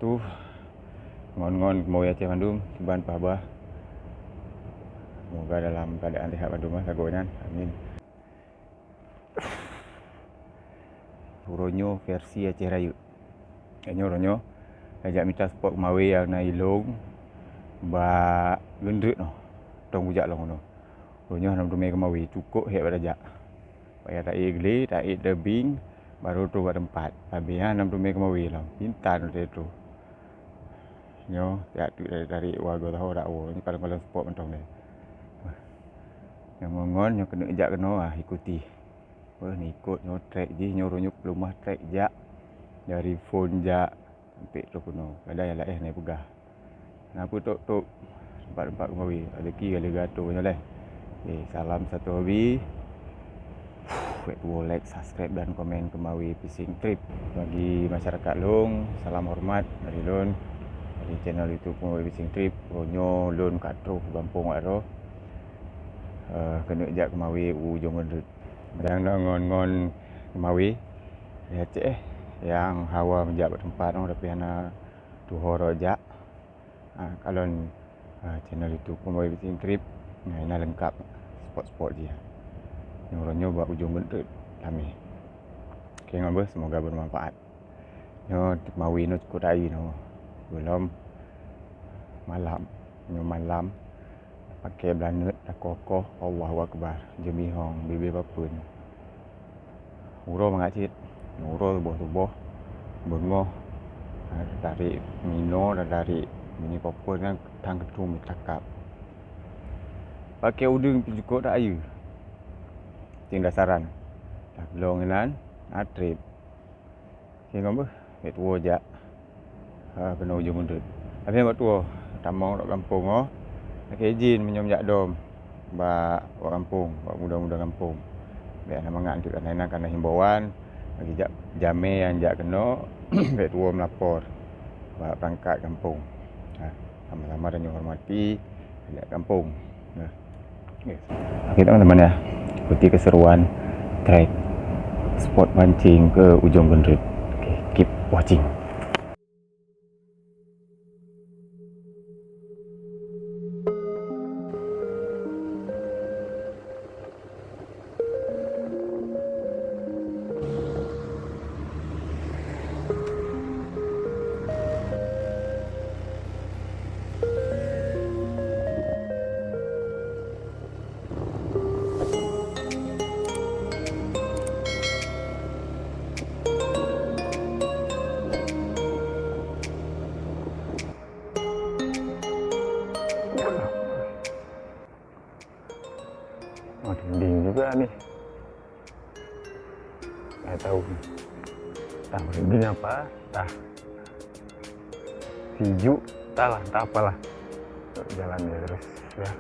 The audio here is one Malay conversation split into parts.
wabarakatuh. Ngon-ngon mau ya Aceh Bandung, Tuban Pahbah. Semoga dalam keadaan sehat Bandung mas sagonan. Amin. Ronyo versi Aceh Rayu. Kayaknya ronyo ajak minta spot mawe yang na ilong ba gendrek no. Tong bujak long no. Ronyo nam dume kemawe cukup hek pada jak. Payah tak igli, tak debing baru tu buat tempat. Habis nam dume kemawe long. Pintan tu. Nyo tak dari warga tahu dak wo. Ni kalau spot mentong ni. Yang ngon nyo kena ajak kena ikuti. Wah ni ikut nyo track je nyo ronyo pelumah track jak dari phone jak sampai tu kuno. Kadang lah naik pegah. Kenapa tok tempat-tempat kemawi rezeki kali gato nyo leh. Okay, salam satu hobi. Wait to like, subscribe dan komen kemawi fishing trip bagi masyarakat Long. Salam hormat dari Lon dari channel YouTube kemawi fishing trip. Ronyo Lon Katro Kampung Aro. Kena ajak kemawi ujung gendut. Yang ngon-ngon kemawi ya Aceh yang hawa menjak tempat orang tapi ana tuho rojak. Kalau channel itu kemawi fishing trip ini lengkap spot-spot dia. Nyoronyo buat ujung gendut kami. Okey ngabah semoga bermanfaat. Nyo kemawi no cukup dai no. Belum malam pakai belanet dah kokoh Allahu akbar jemi hong bibi bapun uro mangacit uro tubuh bengoh dari mino dan dari mini popor kan tang ketum cakap pakai udung cukup dak ayu ting dasaran dah belong lan trip ke ngombe bet tuo jak kena ujung undut tapi mak tuo tamong dak kampung oh. Okey izin menyom jak dom ba orang kampung, ba muda-muda kampung. Biar nama ngak untuk kan karena himbauan bagi jak jame yang jak kena baik tua melapor ba perangkat kampung. Sama-sama dan hormati jak kampung. Yes. Okey teman-teman ya. Ikuti keseruan trek spot mancing ke ujung gendut. Okey, keep watching. Oh, dinding juga nih. Nggak tahu. Tahu ini apa? Tah. Hijau, entah apalah. Jalan ya terus ya.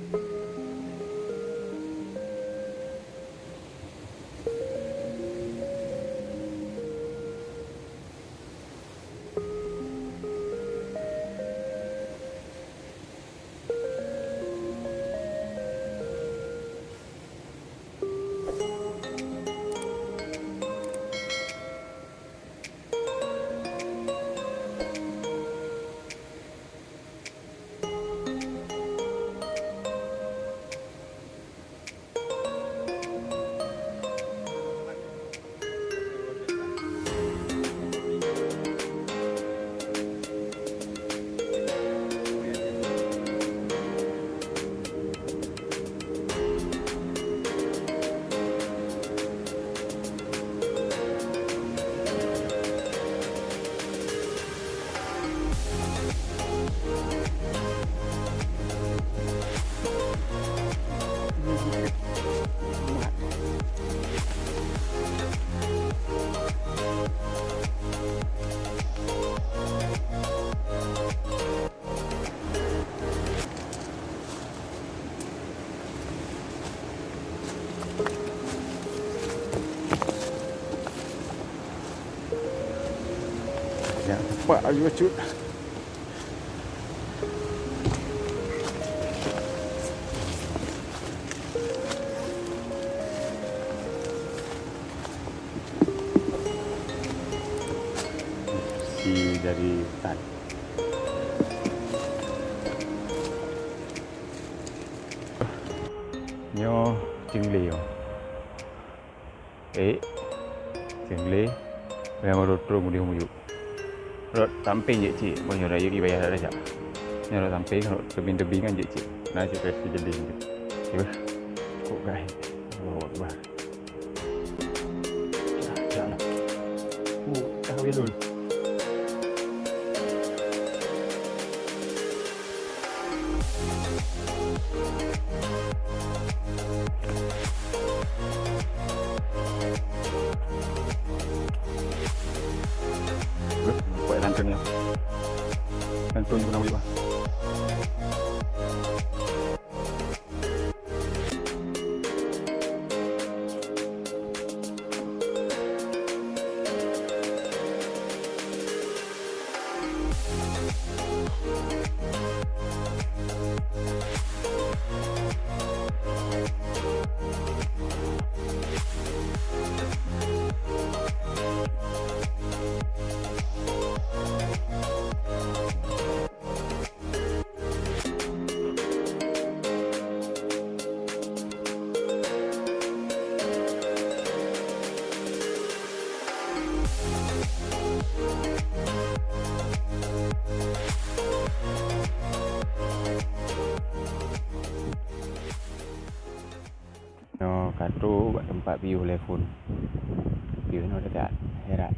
Ya, tepat lagi bacut. Si dari hutan. Nyo Cengli yo. Cengli. Memang rotro mudi muyu. Rot samping je cik, banyak raya pergi bayar dah jap. Ni rot samping, rot tebing-tebingan je cik. Nah cik pasti jadi je. Cuba. Kok guys. Bawa kebar. Jalan. Dah habis dulu. Buat lantun ni. Lantun guna wujud. No, katu buat tempat view telefon. View no dekat herat.